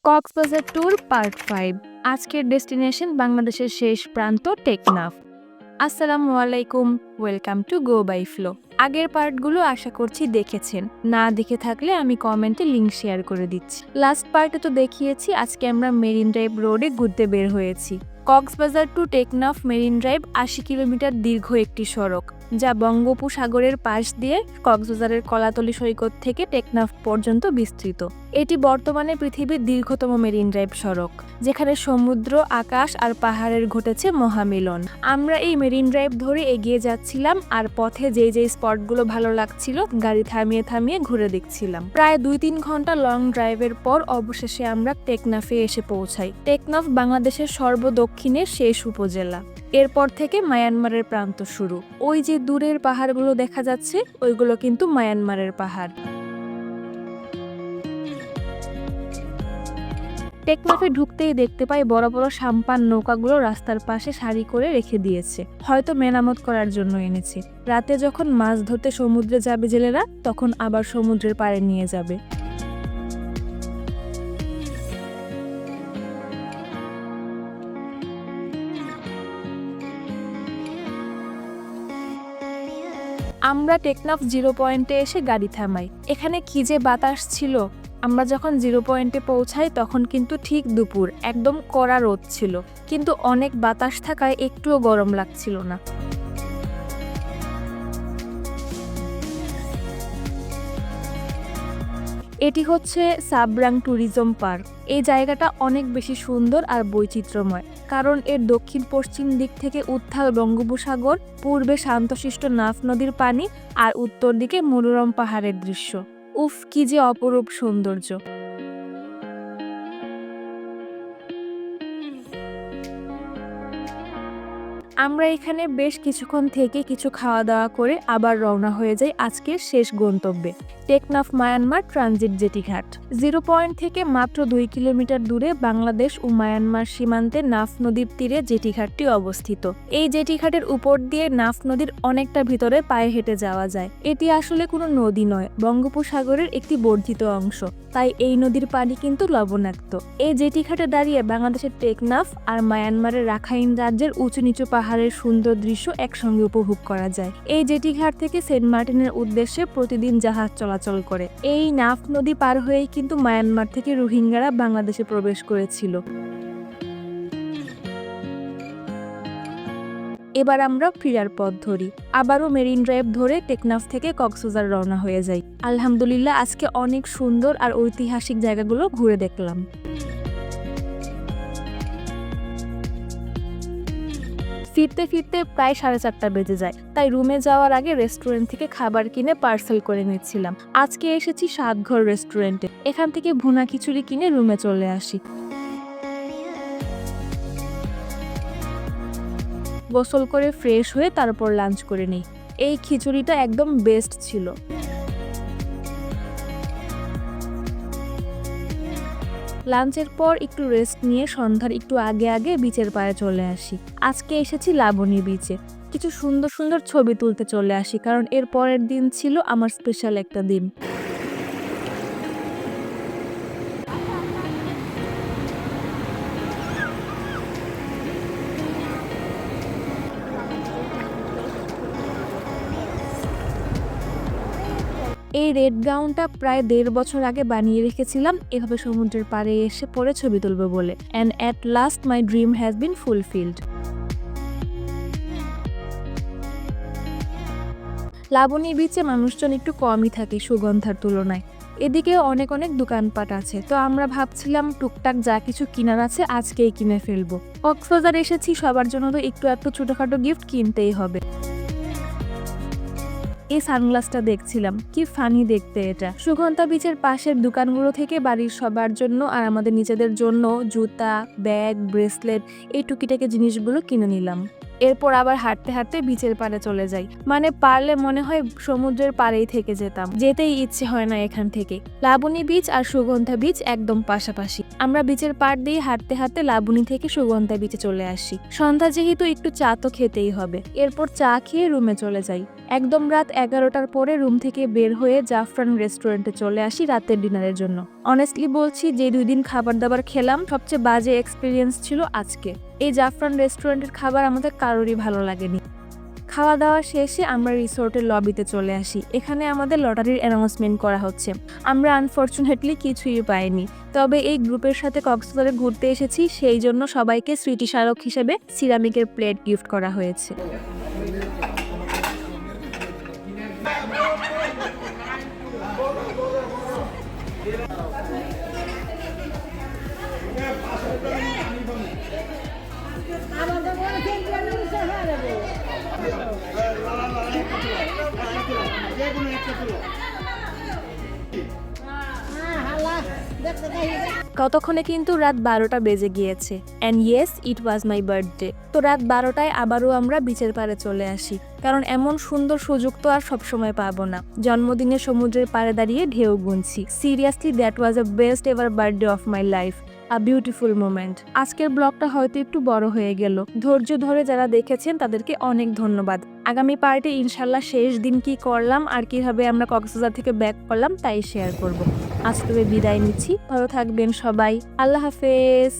Cox's Bazar tour part 5। আজকের destination বাংলাদেশের শেষ প্রান্ত টেকনাফ। আসসালামু আলাইকুম, welcome to go by flow. আগের পার্টগুলো আশা করছি দেখেছেন, না দেখে থাকলে আমি কমেন্টে লিংক শেয়ার করে দিচ্ছি। লাস্ট পার্টে তো দেখিয়েছি আজকে আমরা মেরিন ড্রাইভ রোডে ঘুরতে বের হয়েছি। Cox's Bazar to Teknaf marine drive ৮০ kilometre দীর্ঘ একটি সড়ক, যা বঙ্গোপসাগরের পাশ দিয়ে কক্সবাজারের কলাতলি সৈকত থেকে টেকনাফ পর্যন্ত বিস্তৃত। এটি বর্তমানে পৃথিবীর দীর্ঘতম মেরিন ড্রাইভ সড়ক, যেখানে সমুদ্র, আকাশ আর পাহাড়ের ঘটেছে মহামিলন। আমরা এই মেরিন ড্রাইভ ধরে এগিয়ে যাচ্ছিলাম, আর পথে যেই স্পটগুলো ভালো লাগছিল গাড়ি থামিয়ে থামিয়ে ঘুরে দেখছিলাম। প্রায় ২-৩ ঘন্টা লং ড্রাইভের পর অবশেষে আমরা টেকনাফে এসে পৌঁছাই। টেকনাফ বাংলাদেশের সর্বদক্ষিণের শেষ উপজেলা। এরপর থেকে মায়ানমারের প্রান্ত শুরু। ওই যে দূরের পাহাড়গুলো দেখা যাচ্ছে, ওইগুলো কিন্তু মায়ানমারের পাহাড়। টেকনাফে ঢুকতেই দেখতে পাই বড় বড় সাম্পান নৌকাগুলো রাস্তার পাশে সারি করে রেখে দিয়েছে, হয়তো মেরামত করার জন্য এনেছে। রাতে যখন মাছ ধরতে সমুদ্রে যাবে জেলেরা, তখন আবার সমুদ্রের পাড়ে নিয়ে যাবে। আমরা টেকনাফ জিরো পয়েন্টে এসে গাড়ি থামাই। এখানে কি যে বাতাস ছিল! আমরা যখন জিরো পয়েন্টে পৌঁছাই তখন কিন্তু ঠিক দুপুর, একদম কড়া রোদ ছিল, কিন্তু অনেক বাতাস থাকায় একটুও গরম লাগছিল না। এটি হচ্ছে সাবরাং ট্যুরিজম পার্ক। এই জায়গাটা অনেক বেশি সুন্দর আর বৈচিত্র্যময়, কারণ এর দক্ষিণ পশ্চিম দিক থেকে উত্তাল বঙ্গোপসাগর, পূর্বে শান্তশিষ্ট নাফ নদীর পানি, আর উত্তর দিকে মনোরম পাহাড়ের দৃশ্য। উফ, কি যে অপরূপ সৌন্দর্য! আমরা এখানে বেশ কিছুক্ষণ থেকে কিছু খাওয়া দাওয়া করে আবার রওনা হয়ে যাই আজকের শেষ গন্তব্যে, টেকনাফ মায়ানমার ট্রানজিট জেটিঘাট। জিরো পয়েন্ট থেকে মাত্র ২ কিলোমিটার দূরে বাংলাদেশ ও মায়ানমার সীমান্তে নাফ নদীর তীরে জেটিঘাটটি অবস্থিত। এই জেটিঘাটের উপর দিয়ে নাফ নদীর অনেকটা ভিতরে পায়ে হেঁটে যাওয়া যায়। এটি আসলে কোনো নদী নয়, বঙ্গোপসাগরের একটি বর্ধিত অংশ, তাই এই নদীর পানি কিন্তু লবণাক্ত। এই জেটিঘাটে দাঁড়িয়ে বাংলাদেশের টেকনাফ আর মায়ানমারের রাখাইন রাজ্যের উঁচু নিচু পাহাড়ের সুন্দর দৃশ্য একসঙ্গে উপভোগ করা যায়। এই জেটিঘাট থেকে সেন্ট মার্টিনের উদ্দেশ্যে প্রতিদিন জাহাজ চলাচল করে। এই নাফ নদী পার হয়েই কিন্তু মায়ানমার থেকে রোহিঙ্গারা বাংলাদেশে প্রবেশ করেছিল। এবার আমরা ফেরার পথ ধরি, আবারও মেরিন ড্রাইভ ধরে টেকনাফ থেকে কক্সবাজার রওনা হয়ে যাই। আলহামদুলিল্লাহ, আজকে অনেক সুন্দর আর ঐতিহাসিক জায়গাগুলো ঘুরে দেখলাম। ফিরতে ফিরতে প্রায় 4:30 বেজে যায়, তাই রুমে যাওয়ার আগে রেস্টুরেন্ট থেকে খাবার কিনে পার্সেল করে নিচ্ছিলাম। আজকে এসেছি সাতঘর রেস্টুরেন্টে, এখান থেকে ভুনা খিচুড়ি কিনে রুমে চলে আসি। গোসল করে ফ্রেশ হয়ে তারপর লাঞ্চ করে নিই। এই খিচুড়িটা একদম বেস্ট ছিল। লাঞ্চের পর একটু রেস্ট নিয়ে সন্ধ্যার একটু আগে আগে বিচের পাড়ে চলে আসি। আজকে এসেছি লাবণী বিচে, কিছু সুন্দর সুন্দর ছবি তুলতে চলে আসি, কারণ এর পরের দিন ছিল আমার স্পেশাল একটা দিন। এই রেড গাউনটা প্রায় ১.৫ বছর আগে বানিয়ে রেখেছিলাম, এভাবে সমুদ্রের পাড়ে এসে পরে ছবি তুলবো বলে। And at last my dream has been fulfilled. Laboni বিচে মানুষজন একটু কমই থাকে সুগন্ধার তুলনায়। এদিকে অনেক অনেক দোকানপাট আছে, তো আমরা ভাবছিলাম টুকটাক যা কিছু কিনার আছে আজকেই কিনে ফেলবো। কক্সবাজার এসেছি, সবার জন্য তো একটু ছোটখাটো গিফট কিনতেই হবে। এই সানগ্লাসটা দেখছিলাম, কি ফানি দেখতে এটা। সুগন্ধা বিচের পাশের দোকানগুলো থেকে বাড়ির সবার জন্য আর আমাদের নিজেদের জন্য জুতা, ব্যাগ, ব্রেসলেট, এই টুকিটাকি জিনিসগুলো কিনে নিলাম। এরপর আবার হাঁটতে হাঁটতে বিচের পাড়ে চলে যাই। মানে পারলে মনে হয় সমুদ্রের পাড়েই থেকে যেতাম, যেতেই ইচ্ছে হয় না এখান থেকে। লাবণী বিচ আর সুগন্ধা বিচ একদম পাশাপাশি। আমরা বিচের পাড় দিয়ে হাঁটতে হাঁটতে লাবণী থেকে সুগন্ধা বিচে চলে আসি। সন্ধ্যা যেহেতু একটু চা তো খেতেই হবে। এরপর চা খেয়ে রুমে চলে যাই। একদম রাত 11টার পরে রুম থেকে বের হয়ে জাফরান রেস্টুরেন্টে চলে আসি রাতের ডিনারের জন্য। অনেস্টলি বলছি, যে 2 দিন খাবার দাবার খেলাম সবচেয়ে বাজে এক্সপিরিয়েন্স ছিল আজকে। এই জাফরান রেস্টুরেন্টের খাবার আমাদের কারোরই ভালো লাগেনি। খাওয়া দাওয়া শেষে আমরা রিসোর্টের লবিতে চলে আসি। এখানে আমাদের লটারির অ্যানাউন্সমেন্ট করা হচ্ছে। আমরা আনফরচুনেটলি কিছুই পাইনি। তবে এই গ্রুপের সাথে কক্সবাজারে ঘুরতে এসেছি, সেই জন্য সবাইকে স্মৃতিস্মারক হিসেবে সিরামিকের প্লেট গিফট করা হয়েছে। ততক্ষণে কিন্তু রাত 12টা বেজে গিয়েছে। And yes, it was my birthday. তো রাত 12টায় আবারও আমরা বিচের পাড়ে চলে আসি, কারণ এমন সুন্দর সুযোগ তো আর সবসময় পাবো না। জন্মদিনে সমুদ্রের পাড়ে দাঁড়িয়ে ঢেউ গুনছি। Seriously that was a best ever birthday of my life, a beautiful moment. আজকের ব্লগটা হয়তো একটু বড় হয়ে গেল। ধৈর্য ধরে যারা দেখেছেন তাদেরকে অনেক ধন্যবাদ। আগামী পার্টে ইনশাল্লাহ শেষ দিন কি করলাম আর কিভাবে আমরা কক্সবাজার থেকে ব্যাক করলাম তাই শেয়ার করব। আজ তবে বিদায় নিচ্ছি। ভালো থাকবেন সবাই। আল্লাহ হাফেজ।